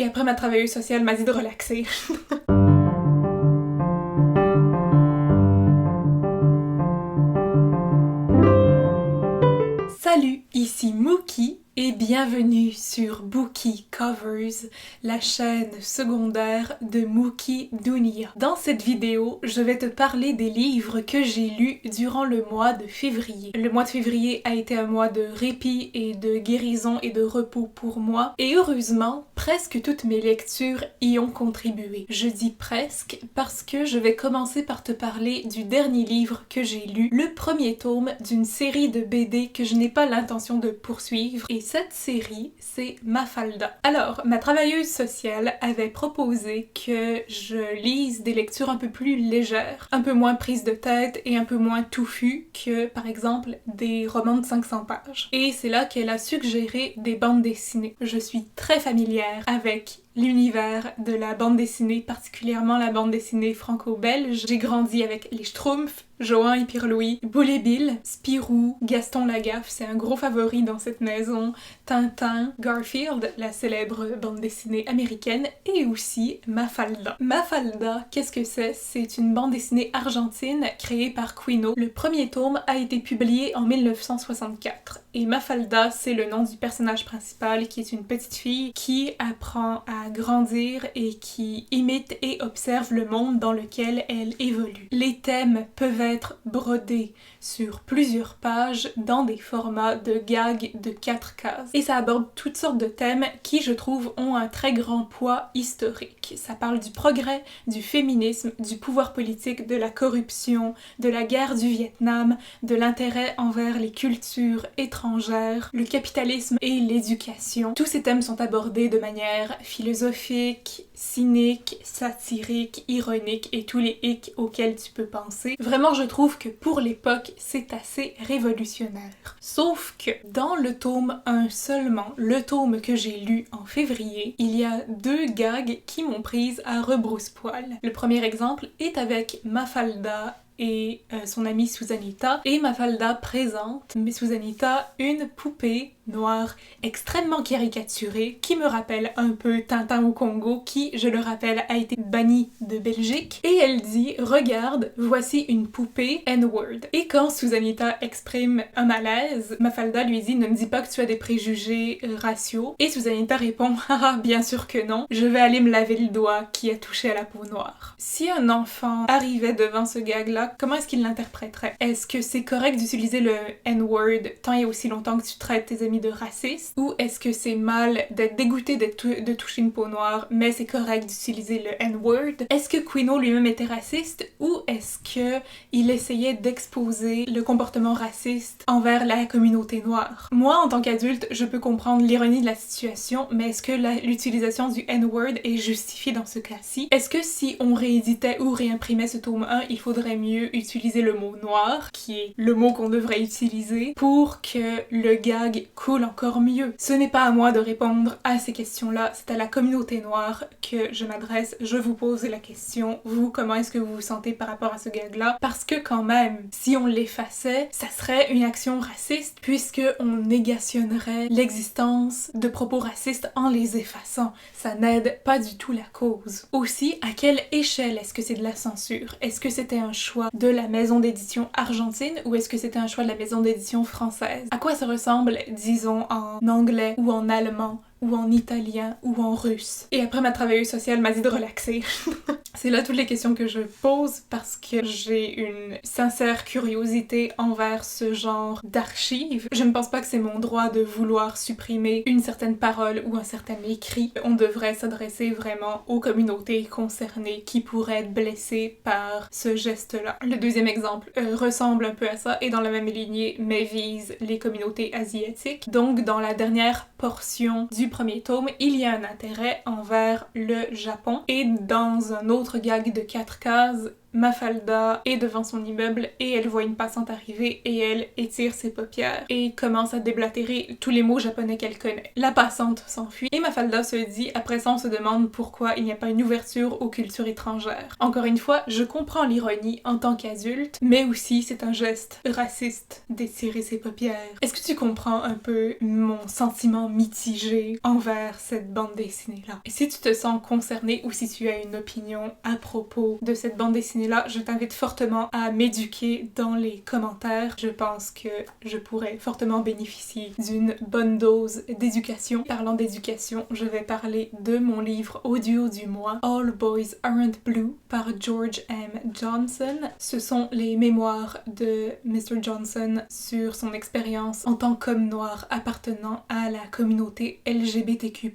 Et après, ma travailleuse sociale m'a dit de relaxer. Salut, ici Mookie et bienvenue sur Bookie Covers, la chaîne secondaire de Mookie Dunia. Dans cette vidéo, je vais te parler des livres que j'ai lus durant le mois de février. Le mois de février a été un mois de répit et de guérison et de repos pour moi, et heureusement, presque toutes mes lectures y ont contribué. Je dis presque parce que je vais commencer par te parler du dernier livre que j'ai lu, le premier tome d'une série de BD que je n'ai pas l'intention de poursuivre, et cette série, c'est Mafalda. Alors, ma travailleuse sociale avait proposé que je lise des lectures un peu plus légères, un peu moins prises de tête et un peu moins touffues que, par exemple, des romans de 500 pages. Et c'est là qu'elle a suggéré des bandes dessinées. Je suis très familière avec l'univers de la bande dessinée, particulièrement la bande dessinée franco-belge. J'ai grandi avec les Schtroumpfs, Johan et Pierre-Louis, Boule et Bill, Spirou, Gaston Lagaffe, c'est un gros favori dans cette maison, Tintin, Garfield, la célèbre bande dessinée américaine, et aussi Mafalda. Mafalda, qu'est-ce que c'est? C'est une bande dessinée argentine créée par Quino. Le premier tome a été publié en 1964, et Mafalda, c'est le nom du personnage principal, qui est une petite fille qui apprend à grandir et qui imite et observe le monde dans lequel elle évolue. Les thèmes peuvent être brodés sur plusieurs pages dans des formats de gags de 4 cases. Et ça aborde toutes sortes de thèmes qui, je trouve, ont un très grand poids historique. Ça parle du progrès, du féminisme, du pouvoir politique, de la corruption, de la guerre du Vietnam, de l'intérêt envers les cultures étrangères, le capitalisme et l'éducation. Tous ces thèmes sont abordés de manière philosophique, cynique, satirique, ironique et tous les hicks auxquels tu peux penser. Vraiment, je trouve que pour l'époque, c'est assez révolutionnaire. Sauf que dans le tome 1 seulement, le tome que j'ai lu en février, il y a 2 gags qui m'ont prise à rebrousse-poil. Le premier exemple est avec Mafalda et son amie Susanita, et Mafalda présente, mais Susanita, une poupée noire extrêmement caricaturée qui me rappelle un peu Tintin au Congo, qui, je le rappelle, a été banni de Belgique, et elle dit « Regarde, voici une poupée N-word ». Et quand Susanita exprime un malaise, Mafalda lui dit « Ne me dis pas que tu as des préjugés raciaux ». Et Susanita répond « Haha, bien sûr que non, je vais aller me laver le doigt qui a touché à la peau noire ». Si un enfant arrivait devant ce gag-là, comment est-ce qu'il l'interpréterait? Est-ce que c'est correct d'utiliser le N-word tant et aussi longtemps que tu traites tes amis de racistes? Ou est-ce que c'est mal d'être dégoûté de toucher une peau noire, mais c'est correct d'utiliser le N-word? Est-ce que Quino lui-même était raciste? Ou est-ce que il essayait d'exposer le comportement raciste envers la communauté noire? Moi, en tant qu'adulte, je peux comprendre l'ironie de la situation, mais est-ce que l'utilisation du N-word est justifiée dans ce cas-ci? Est-ce que si on rééditait ou réimprimait ce tome 1, il faudrait mieux utiliser le mot noir, qui est le mot qu'on devrait utiliser, pour que le gag coule encore mieux? Ce n'est pas à moi de répondre à ces questions-là, c'est à la communauté noire que je m'adresse. Je vous pose la question, vous, comment est-ce que vous vous sentez par rapport à ce gag-là? Parce que quand même, si on l'effaçait, ça serait une action raciste, puisque on négationnerait l'existence de propos racistes en les effaçant. Ça n'aide pas du tout la cause. Aussi, à quelle échelle est-ce que c'est de la censure? Est-ce que c'était un choix de la maison d'édition argentine ou est-ce que c'était un choix de la maison d'édition française? À quoi ça ressemble, disons, en anglais ou en allemand ou en italien ou en russe? Et après, ma travailleuse sociale m'a dit de relaxer. C'est là toutes les questions que je pose parce que j'ai une sincère curiosité envers ce genre d'archives. Je ne pense pas que c'est mon droit de vouloir supprimer une certaine parole ou un certain écrit. On devrait s'adresser vraiment aux communautés concernées qui pourraient être blessées par ce geste-là. Le deuxième exemple ressemble un peu à ça et dans la même lignée mais vise les communautés asiatiques. Donc dans la dernière portion du premier tome, il y a un intérêt envers le Japon et dans un autre gag de 4 cases, Mafalda est devant son immeuble et elle voit une passante arriver et elle étire ses paupières et commence à déblatérer tous les mots japonais qu'elle connaît. La passante s'enfuit et Mafalda se dit, après ça on se demande pourquoi il n'y a pas une ouverture aux cultures étrangères. Encore une fois, je comprends l'ironie en tant qu'adulte, mais aussi c'est un geste raciste d'étirer ses paupières. Est-ce que tu comprends un peu mon sentiment mitigé envers cette bande dessinée-là? Et si tu te sens concerné ou si tu as une opinion à propos de cette bande dessinée là, je t'invite fortement à m'éduquer dans les commentaires. Je pense que je pourrais fortement bénéficier d'une bonne dose d'éducation. Parlant d'éducation, je vais parler de mon livre audio du mois, All Boys Aren't Blue par George M. Johnson. Ce sont les mémoires de Mr. Johnson sur son expérience en tant qu'homme noir appartenant à la communauté LGBTQ+.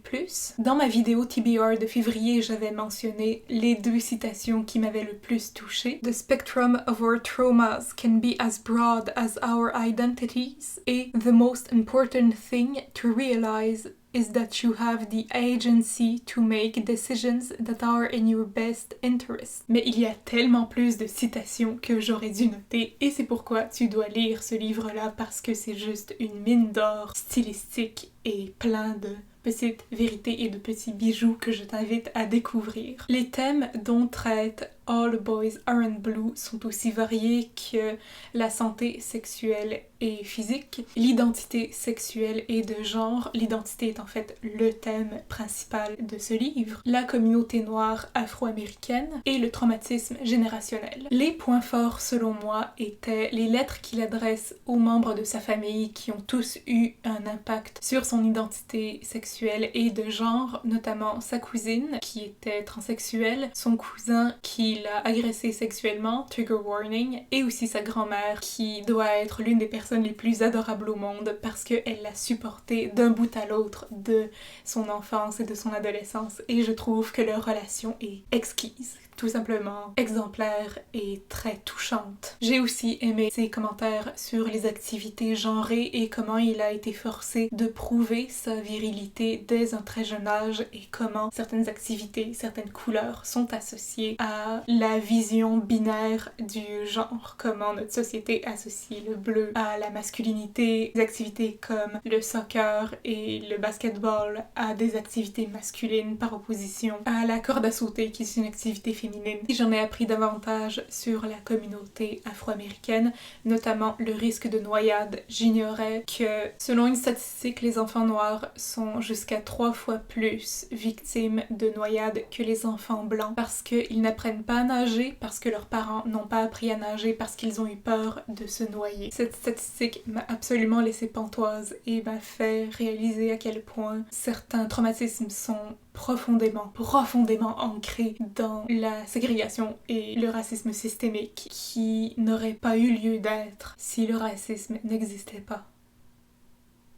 Dans ma vidéo TBR de février, j'avais mentionné les 2 citations qui m'avaient le plus touchée. The spectrum of our traumas can be as broad as our identities, et the most important thing to realize is that you have the agency to make decisions that are in your best interest. Mais il y a tellement plus de citations que j'aurais dû noter et c'est pourquoi tu dois lire ce livre-là parce que c'est juste une mine d'or stylistique et plein de petites vérités et de petits bijoux que je t'invite à découvrir. Les thèmes dont traite All Boys Aren't Blue sont aussi variés que la santé sexuelle et physique, l'identité sexuelle et de genre. L'identité est en fait le thème principal de ce livre, la communauté noire afro-américaine et le traumatisme générationnel. Les points forts selon moi étaient les lettres qu'il adresse aux membres de sa famille qui ont tous eu un impact sur son identité sexuelle et de genre, notamment sa cousine qui était transsexuelle, son cousin qui l'a agressé sexuellement, trigger warning, et aussi sa grand-mère qui doit être l'une des personnes les plus adorables au monde parce qu'elle l'a supporté d'un bout à l'autre de son enfance et de son adolescence et je trouve que leur relation est exquise. Tout simplement exemplaire et très touchante. J'ai aussi aimé ses commentaires sur les activités genrées et comment il a été forcé de prouver sa virilité dès un très jeune âge et comment certaines activités, certaines couleurs sont associées à la vision binaire du genre, comment notre société associe le bleu à la masculinité, des activités comme le soccer et le basketball à des activités masculines par opposition à la corde à sauter qui est une activité féminine. J'en ai appris davantage sur la communauté afro-américaine, notamment le risque de noyade. J'ignorais que, selon une statistique, les enfants noirs sont jusqu'à 3 fois plus victimes de noyade que les enfants blancs parce qu'ils n'apprennent pas à nager, parce que leurs parents n'ont pas appris à nager, parce qu'ils ont eu peur de se noyer. Cette statistique m'a absolument laissé pantoise et m'a fait réaliser à quel point certains traumatismes sont profondément ancrés dans la ségrégation et le racisme systémique qui n'aurait pas eu lieu d'être si le racisme n'existait pas.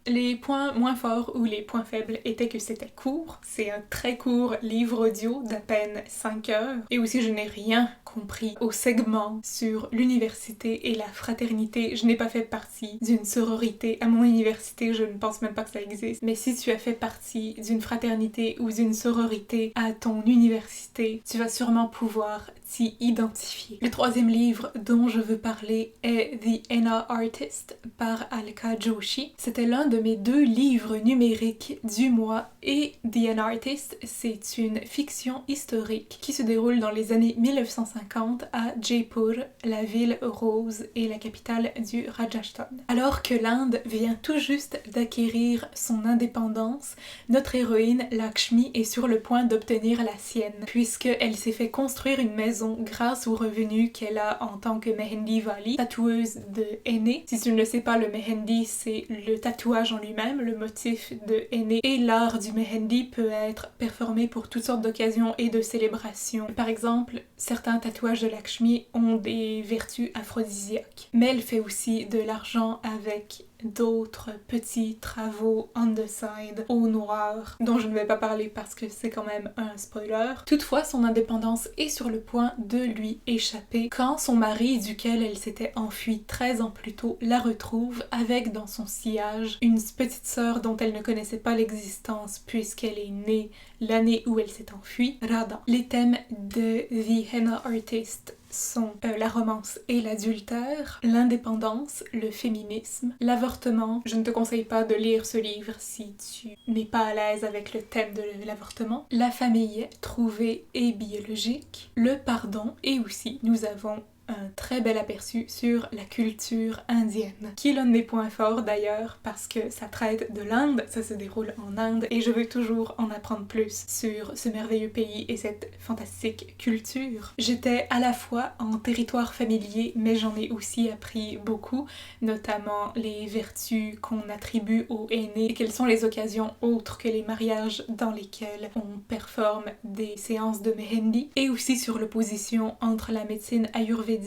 Les points moins forts ou les points faibles étaient que c'était court. C'est un très court livre audio d'à peine 5 heures. Et aussi, je n'ai rien compris au segment sur l'université et la fraternité. Je n'ai pas fait partie d'une sororité à mon université, je ne pense même pas que ça existe. Mais si tu as fait partie d'une fraternité ou d'une sororité à ton université, tu vas sûrement pouvoir t'y identifier. Le 3e livre dont je veux parler est The Henna Artist par Alka Joshi. C'était l'un de mes 2 livres numériques du mois et The Henna Artist, c'est une fiction historique qui se déroule dans les années 1950 à Jaipur, la ville rose et la capitale du Rajasthan. Alors que l'Inde vient tout juste d'acquérir son indépendance, notre héroïne Lakshmi est sur le point d'obtenir la sienne, puisqu'elle s'est fait construire une maison grâce aux revenus qu'elle a en tant que Mehendi Vali, tatoueuse de henné. Si tu ne le sais pas, le Mehendi c'est le tatouage en lui-même, le motif de henné, et l'art du Mehendi peut être performé pour toutes sortes d'occasions et de célébrations. Par exemple, certains tatouages de Lakshmi ont des vertus aphrodisiaques, mais elle fait aussi de l'argent avec d'autres petits travaux on the side au noir dont je ne vais pas parler parce que c'est quand même un spoiler. Toutefois, son indépendance est sur le point de lui échapper quand son mari, duquel elle s'était enfuie 13 ans plus tôt, la retrouve avec dans son sillage une petite sœur dont elle ne connaissait pas l'existence puisqu'elle est née l'année où elle s'est enfuie, Radha. Les thèmes de The Henna Artist sont la romance et l'adultère, l'indépendance, le féminisme, l'avortement. Je ne te conseille pas de lire ce livre si tu n'es pas à l'aise avec le thème de l'avortement, la famille trouvée et biologique, le pardon, et aussi nous avons un très bel aperçu sur la culture indienne, qui est l'un de mes points forts d'ailleurs parce que ça traite de l'Inde, ça se déroule en Inde et je veux toujours en apprendre plus sur ce merveilleux pays et cette fantastique culture. J'étais à la fois en territoire familier mais j'en ai aussi appris beaucoup, notamment les vertus qu'on attribue aux aînés et quelles sont les occasions autres que les mariages dans lesquels on performe des séances de mehendi, et aussi sur l'opposition entre la médecine ayurvédique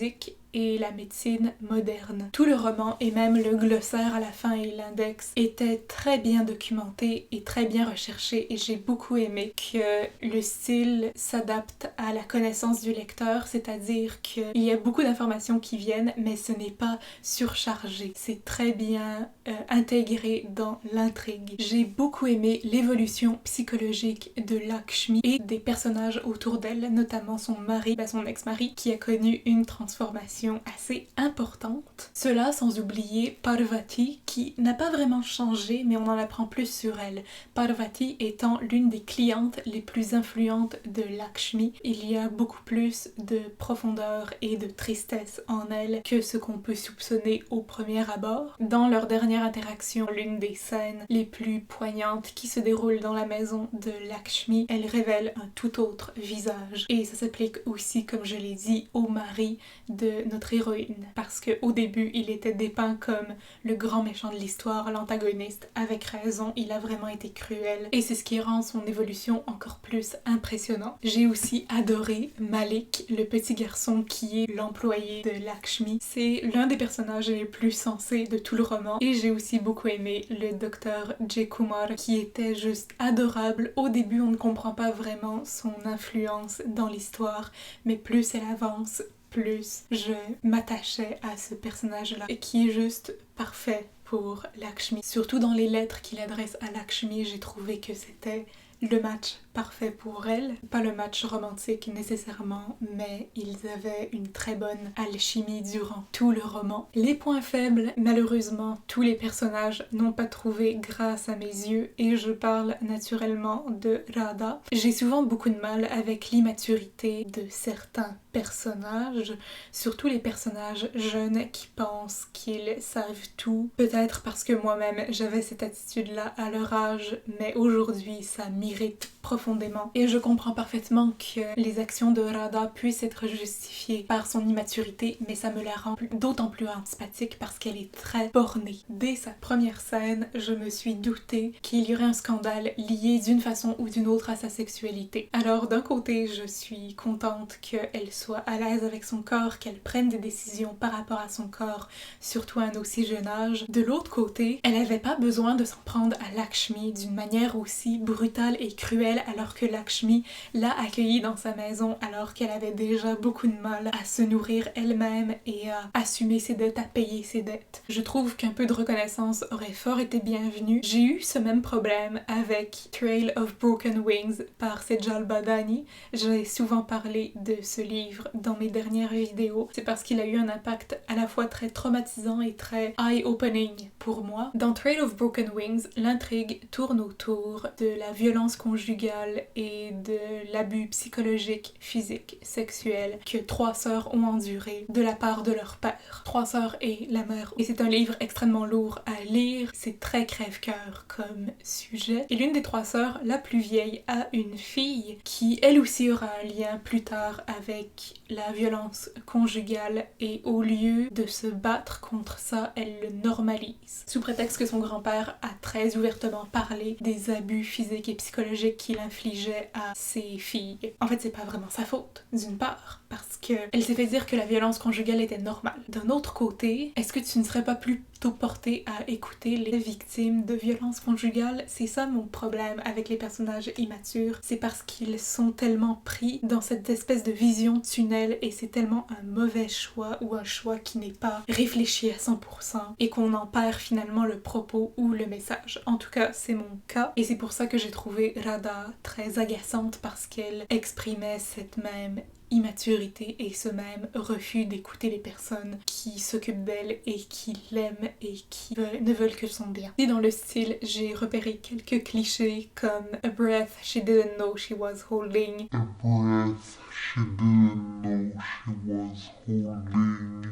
et la médecine moderne. Tout le roman et même le glossaire à la fin et l'index étaient très bien documentés et très bien recherchés et j'ai beaucoup aimé que le style s'adapte à la connaissance du lecteur, c'est-à-dire qu'il y a beaucoup d'informations qui viennent mais ce n'est pas surchargé. C'est très bien intégré dans l'intrigue. J'ai beaucoup aimé l'évolution psychologique de Lakshmi et des personnages autour d'elle, notamment son mari, son ex-mari, qui a connu une transformation assez importante. Cela sans oublier Parvati qui n'a pas vraiment changé mais on en apprend plus sur elle. Parvati étant l'une des clientes les plus influentes de Lakshmi, il y a beaucoup plus de profondeur et de tristesse en elle que ce qu'on peut soupçonner au premier abord. Dans leur dernière interaction, l'une des scènes les plus poignantes qui se déroule dans la maison de Lakshmi, elle révèle un tout autre visage et ça s'applique aussi, comme je l'ai dit, au mari de notre héroïne, parce qu'au début il était dépeint comme le grand méchant de l'histoire, l'antagoniste, avec raison, il a vraiment été cruel et c'est ce qui rend son évolution encore plus impressionnante. J'ai aussi adoré Malik, le petit garçon qui est l'employé de Lakshmi. C'est l'un des personnages les plus sensés de tout le roman et j'ai aussi beaucoup aimé le docteur Jay Kumar qui était juste adorable. Au début on ne comprend pas vraiment son influence dans l'histoire mais plus elle avance, plus je m'attachais à ce personnage-là et qui est juste parfait pour Lakshmi. Surtout dans les lettres qu'il adresse à Lakshmi, j'ai trouvé que c'était le match parfait pour elle. Pas le match romantique nécessairement, mais ils avaient une très bonne alchimie durant tout le roman. Les points faibles, malheureusement, tous les personnages n'ont pas trouvé grâce à mes yeux et je parle naturellement de Radha. J'ai souvent beaucoup de mal avec l'immaturité de certains personnages, surtout les personnages jeunes qui pensent qu'ils savent tout. Peut-être parce que moi-même j'avais cette attitude-là à leur âge, mais aujourd'hui ça m'irrite profondément. Et je comprends parfaitement que les actions de Radha puissent être justifiées par son immaturité, mais ça me la rend d'autant plus antipathique parce qu'elle est très bornée. Dès sa première scène, je me suis doutée qu'il y aurait un scandale lié d'une façon ou d'une autre à sa sexualité. Alors d'un côté, je suis contente qu'elle soit à l'aise avec son corps, qu'elle prenne des décisions par rapport à son corps, surtout à un aussi jeune âge. De l'autre côté, elle n'avait pas besoin de s'en prendre à Lakshmi d'une manière aussi brutale et cruelle alors que Lakshmi l'a accueillie dans sa maison alors qu'elle avait déjà beaucoup de mal à se nourrir elle-même et à assumer ses dettes, à payer ses dettes. Je trouve qu'un peu de reconnaissance aurait fort été bienvenue. J'ai eu ce même problème avec Trail of Broken Wings par Sejal Badani. J'ai souvent parlé de ce livre dans mes dernières vidéos. C'est parce qu'il a eu un impact à la fois très traumatisant et très eye-opening pour moi. Dans Trail of Broken Wings, l'intrigue tourne autour de la violence conjugale et de l'abus psychologique, physique, sexuel que 3 sœurs ont enduré de la part de leur père. 3 sœurs et la mère. Et c'est un livre extrêmement lourd à lire, c'est très crève-cœur comme sujet. Et l'une des 3 sœurs, la plus vieille, a une fille qui elle aussi aura un lien plus tard avec la violence conjugale et au lieu de se battre contre ça, elle le normalise. Sous prétexte que son grand-père a très ouvertement parlé des abus physiques et psychologiques qu'il infligeait à ses filles. En fait, c'est pas vraiment sa faute, d'une part, parce qu'elle s'est fait dire que la violence conjugale était normale. D'un autre côté, est-ce que tu ne serais pas plutôt portée à écouter les victimes de violences conjugales? C'est ça mon problème avec les personnages immatures, c'est parce qu'ils sont tellement pris dans cette espèce de vision tunnel et c'est tellement un mauvais choix ou un choix qui n'est pas réfléchi à 100% et qu'on en perd finalement le propos ou le message. En tout cas, c'est mon cas et c'est pour ça que j'ai trouvé Radha très agaçante parce qu'elle exprimait cette même immaturité et ce même refus d'écouter les personnes qui s'occupent d'elle et qui l'aiment et qui ne veulent que son bien. Et dans le style, j'ai repéré quelques clichés comme a breath she didn't know she was holding. A breath she didn't know she was holding.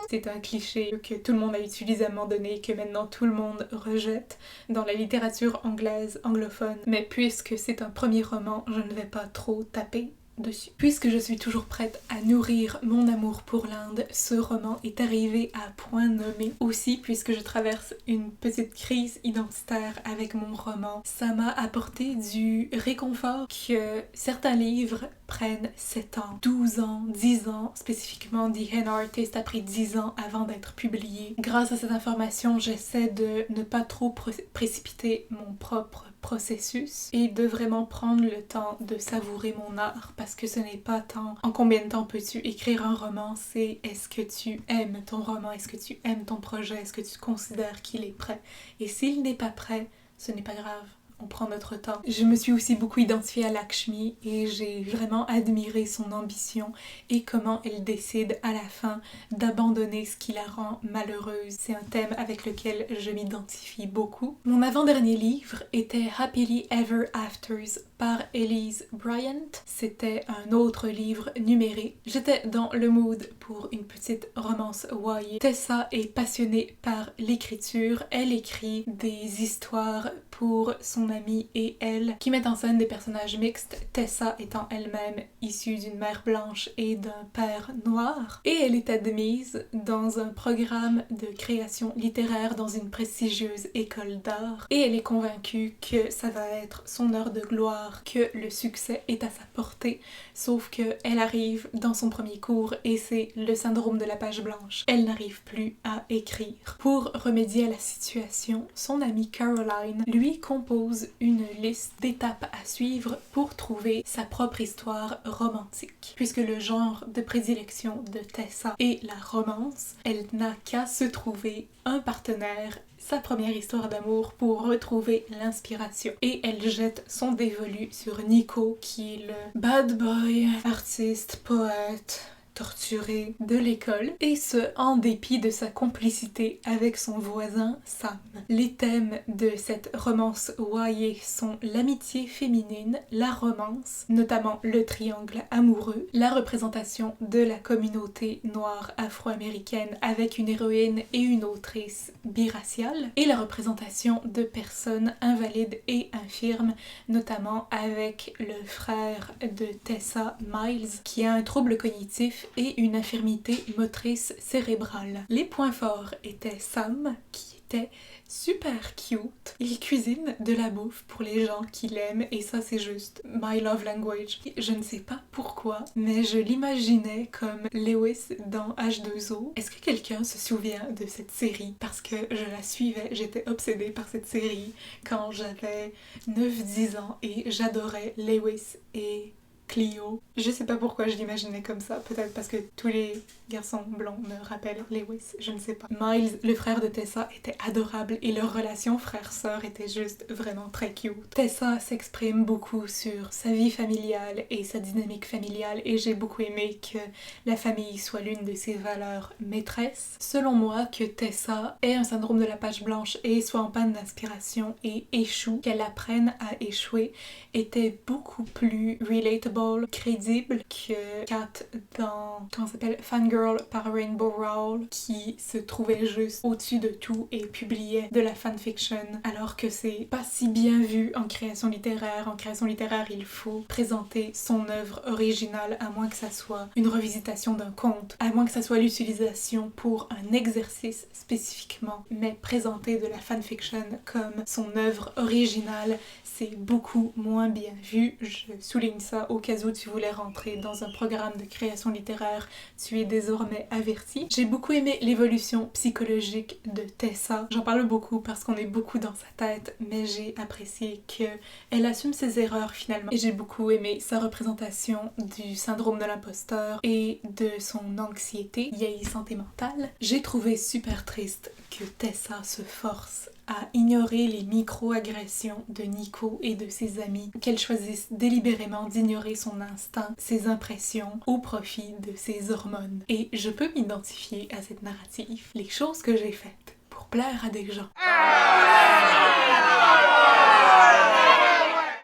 C'est un cliché que tout le monde a utilisé à un moment donné et que maintenant tout le monde rejette dans la littérature anglaise, anglophone. Mais puisque c'est un premier roman, je ne vais pas trop taper dessus. Puisque je suis toujours prête à nourrir mon amour pour l'Inde, ce roman est arrivé à point nommé. Aussi, puisque je traverse une petite crise identitaire avec mon roman, ça m'a apporté du réconfort que certains livres prennent 7 ans, 12 ans, 10 ans, spécifiquement The Hen Artist a pris 10 ans avant d'être publié. Grâce à cette information, j'essaie de ne pas trop précipiter mon propre processus et de vraiment prendre le temps de savourer mon art parce que ce n'est pas tant en combien de temps peux-tu écrire un roman, c'est est-ce que tu aimes ton roman, est-ce que tu aimes ton projet, est-ce que tu considères qu'il est prêt. Et s'il n'est pas prêt, ce n'est pas grave. On prend notre temps. Je me suis aussi beaucoup identifiée à Lakshmi et j'ai vraiment admiré son ambition et comment elle décide à la fin d'abandonner ce qui la rend malheureuse. C'est un thème avec lequel je m'identifie beaucoup. Mon avant-dernier livre était Happily Ever Afters par Elise Bryant. C'était un autre livre numéré. J'étais dans le mood pour une petite romance YA. Tessa est passionnée par l'écriture. Elle écrit des histoires pour son amie et elle, qui mettent en scène des personnages mixtes, Tessa étant elle-même issue d'une mère blanche et d'un père noir. Et elle est admise dans un programme de création littéraire dans une prestigieuse école d'art. Et elle est convaincue que ça va être son heure de gloire, que le succès est à sa portée, sauf que elle arrive dans son premier cours et c'est le syndrome de la page blanche. Elle n'arrive plus à écrire. Pour remédier à la situation, son amie Caroline lui compose une liste d'étapes à suivre pour trouver sa propre histoire romantique. Puisque le genre de prédilection de Tessa est la romance, elle n'a qu'à se trouver un partenaire, sa première histoire d'amour pour retrouver l'inspiration. Et elle jette son dévolu sur Nico qui est le bad boy, artiste, poète, torturé de l'école, et ce en dépit de sa complicité avec son voisin Sam. Les thèmes de cette romance YA sont l'amitié féminine, la romance, notamment le triangle amoureux, la représentation de la communauté noire afro-américaine avec une héroïne et une autrice biraciale, et la représentation de personnes invalides et infirmes, notamment avec le frère de Tessa, Miles, qui a un trouble cognitif et une infirmité motrice cérébrale. Les points forts étaient Sam, qui était super cute. Il cuisine de la bouffe pour les gens qui l'aiment et ça c'est juste my love language. Je ne sais pas pourquoi, mais je l'imaginais comme Lewis dans H2O. Est-ce que quelqu'un se souvient de cette série? Parce que je la suivais, j'étais obsédée par cette série quand j'avais 9-10 ans et j'adorais Lewis et Cleo. Je sais pas pourquoi je l'imaginais comme ça, peut-être parce que tous les garçons blonds me rappellent Lewis, je ne sais pas. Miles, le frère de Tessa, était adorable et leur relation frère-sœur était juste vraiment très cute. Tessa s'exprime beaucoup sur sa vie familiale et sa dynamique familiale et j'ai beaucoup aimé que la famille soit l'une de ses valeurs maîtresses. Selon moi, que Tessa ait un syndrome de la page blanche et soit en panne d'inspiration et échoue, qu'elle apprenne à échouer, était beaucoup plus relatable, crédible que Kat dans, comment ça s'appelle, Fangirl par Rainbow Rowell, qui se trouvait juste au-dessus de tout et publiait de la fanfiction, alors que c'est pas si bien vu en création littéraire. En création littéraire, il faut présenter son œuvre originale, à moins que ça soit une revisitation d'un conte, à moins que ça soit l'utilisation pour un exercice spécifiquement, mais présenter de la fanfiction comme son œuvre originale, c'est beaucoup moins bien vu. Je souligne ça au cas où tu voulais rentrer dans un programme de création littéraire, tu es désormais averti. J'ai beaucoup aimé l'évolution psychologique de Tessa. J'en parle beaucoup parce qu'on est beaucoup dans sa tête, mais j'ai apprécié qu'elle assume ses erreurs finalement. Et j'ai beaucoup aimé sa représentation du syndrome de l'imposteur et de son anxiété vieillissante et mentale. J'ai trouvé super triste que Tessa se force à ignorer les micro-agressions de Nico et de ses amis, qu'elle choisisse délibérément d'ignorer son instinct, ses impressions, au profit de ses hormones. Et je peux m'identifier à cette narrative. Les choses que j'ai faites pour plaire à des gens.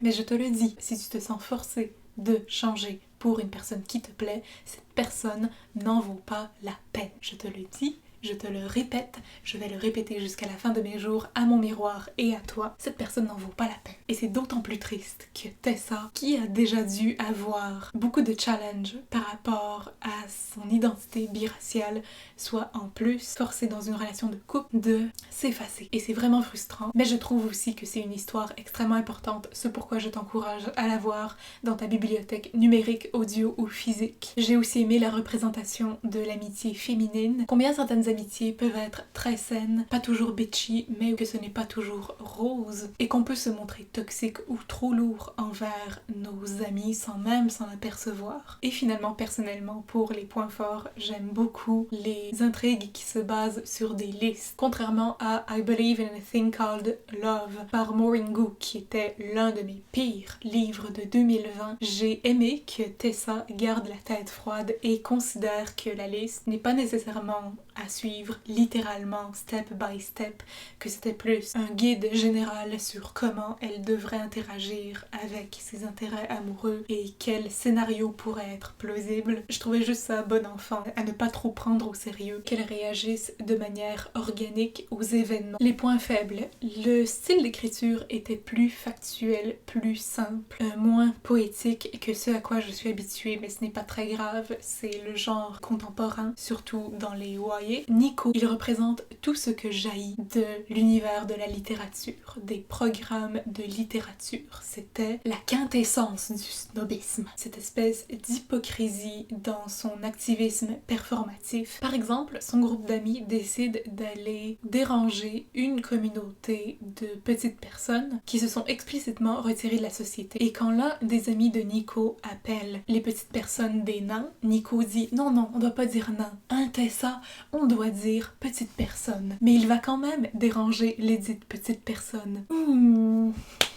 Mais je te le dis, si tu te sens forcé de changer pour une personne qui te plaît, cette personne n'en vaut pas la peine. Je te le dis, je te le répète, je vais le répéter jusqu'à la fin de mes jours à mon miroir et à toi. Cette personne n'en vaut pas la peine. Et c'est d'autant plus triste que Tessa, qui a déjà dû avoir beaucoup de challenges par rapport à son identité biraciale, soit en plus forcée dans une relation de couple de s'effacer. Et c'est vraiment frustrant, mais je trouve aussi que c'est une histoire extrêmement importante, c'est pourquoi je t'encourage à la voir dans ta bibliothèque numérique, audio ou physique. J'ai aussi aimé la représentation de l'amitié féminine, combien certaines amitiés peuvent être très saines, pas toujours bitchy, mais que ce n'est pas toujours rose, et qu'on peut se montrer toxique ou trop lourd envers nos amis sans même s'en apercevoir. Et finalement, personnellement, pour les points forts, j'aime beaucoup les intrigues qui se basent sur des listes. Contrairement à I Believe in a Thing Called Love par Maureen Goo, qui était l'un de mes pires livres de 2020, j'ai aimé que Tessa garde la tête froide et considère que la liste n'est pas nécessairement à suivre littéralement step by step, que c'était plus un guide général sur comment elle devrait interagir avec ses intérêts amoureux et quel scénario pourrait être plausible. Je trouvais juste ça bon enfant, à ne pas trop prendre au sérieux, qu'elle réagisse de manière organique aux événements. Les points faibles, le style d'écriture était plus factuel, plus simple, moins poétique que ce à quoi je suis habituée, mais ce n'est pas très grave, c'est le genre contemporain, surtout dans les YA. Nico, il représente tout ce que jaillit de l'univers de la littérature, des programmes de littérature. C'était la quintessence du snobisme, cette espèce d'hypocrisie dans son activisme performatif. Par exemple, son groupe d'amis décide d'aller déranger une communauté de petites personnes qui se sont explicitement retirées de la société. Et quand l'un des amis de Nico appelle les petites personnes des nains, Nico dit « Non, non, on doit pas dire nain. Hein, Tessa, on doit dire petite personne. » Mais il va quand même déranger les dites petites personnes.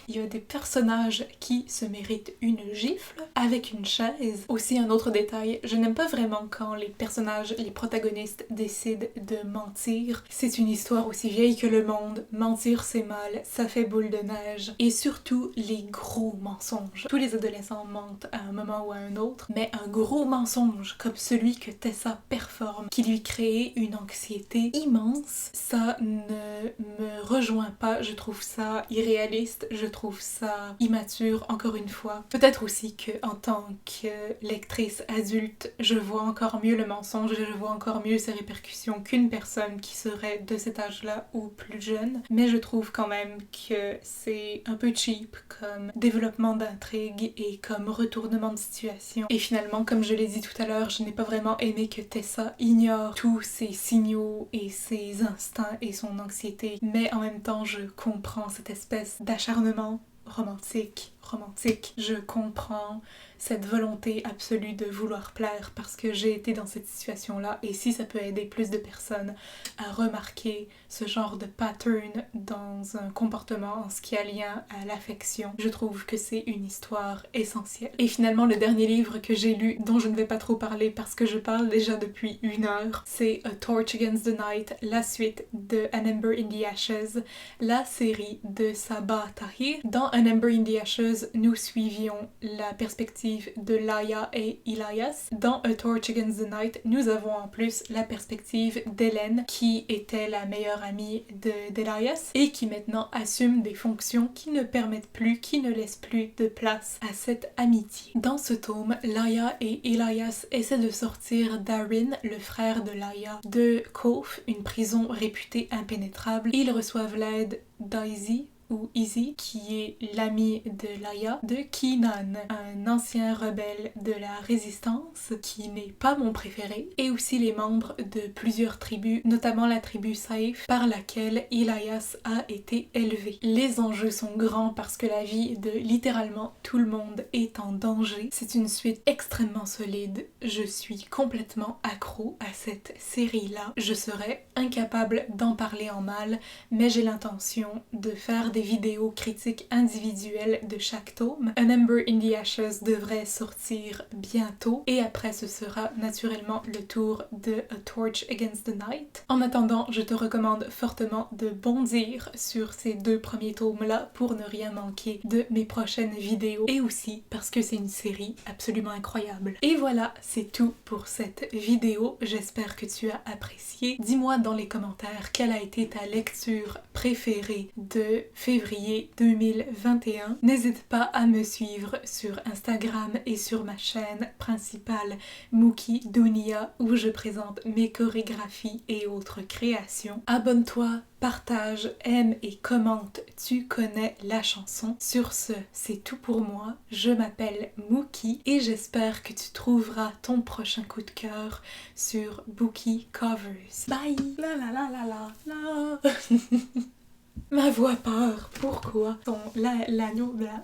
Il y a des personnages qui se méritent une gifle avec une chaise. Aussi un autre détail, je n'aime pas vraiment quand les personnages, les protagonistes décident de mentir. C'est une histoire aussi vieille que le monde. Mentir c'est mal, ça fait boule de neige. Et surtout les gros mensonges. Tous les adolescents mentent à un moment ou à un autre, mais un gros mensonge comme celui que Tessa performe, qui lui crée une anxiété immense, ça ne me rejoint pas. Je trouve ça irréaliste, je trouve ça immature, encore une fois. Peut-être aussi que en tant que lectrice adulte, je vois encore mieux le mensonge, je vois encore mieux ses répercussions qu'une personne qui serait de cet âge-là ou plus jeune. Mais je trouve quand même que c'est un peu cheap comme développement d'intrigue et comme retournement de situation. Et finalement, comme je l'ai dit tout à l'heure, je n'ai pas vraiment aimé que Tessa ignore tous ses signaux et ses instincts et son anxiété. Mais en même temps, je comprends cette espèce d'acharnement romantique. Je comprends cette volonté absolue de vouloir plaire parce que j'ai été dans cette situation-là et si ça peut aider plus de personnes à remarquer ce genre de pattern dans un comportement en ce qui a lien à l'affection, je trouve que c'est une histoire essentielle. Et finalement, le dernier livre que j'ai lu, dont je ne vais pas trop parler parce que je parle déjà depuis 1 heure, c'est A Torch Against the Night, la suite de An Ember in the Ashes, la série de Sabaa Tahir. Dans An Ember in the Ashes, nous suivions la perspective de Laia et Elias. Dans A Torch Against the Night, nous avons en plus la perspective d'Hélène, qui était la meilleure amie d'Elias et qui maintenant assume des fonctions qui ne permettent plus, qui ne laissent plus de place à cette amitié. Dans ce tome, Laia et Elias essaient de sortir Darin, le frère de Laia, de Cove, une prison réputée impénétrable. Ils reçoivent l'aide d'Izzy, ou Izzy, qui est l'ami de Laia, de Keenan, un ancien rebelle de la résistance, qui n'est pas mon préféré, et aussi les membres de plusieurs tribus, notamment la tribu Saif, par laquelle Elias a été élevé. Les enjeux sont grands parce que la vie de littéralement tout le monde est en danger. C'est une suite extrêmement solide. je suis complètement accro à cette série-là. Je serais incapable d'en parler en mal, mais j'ai l'intention de faire des vidéos critiques individuelles de chaque tome. An Ember in the Ashes devrait sortir bientôt et après ce sera naturellement le tour de A Torch Against the Night. En attendant, je te recommande fortement de bondir sur ces 2 premiers tomes-là pour ne rien manquer de mes prochaines vidéos et aussi parce que c'est une série absolument incroyable. Et voilà, c'est tout pour cette vidéo. J'espère que tu as apprécié. Dis-moi dans les commentaires quelle a été ta lecture préférée de février 2021. N'hésite pas à me suivre sur Instagram et sur ma chaîne principale Mookie Dunia où je présente mes chorégraphies et autres créations. Abonne-toi, partage, aime et commente, tu connais la chanson. Sur ce, c'est tout pour moi. Je m'appelle Mookie et j'espère que tu trouveras ton prochain coup de cœur sur Bookie Covers. Bye! La la la la la la. Ma voix part. Pourquoi? L'agneau, la.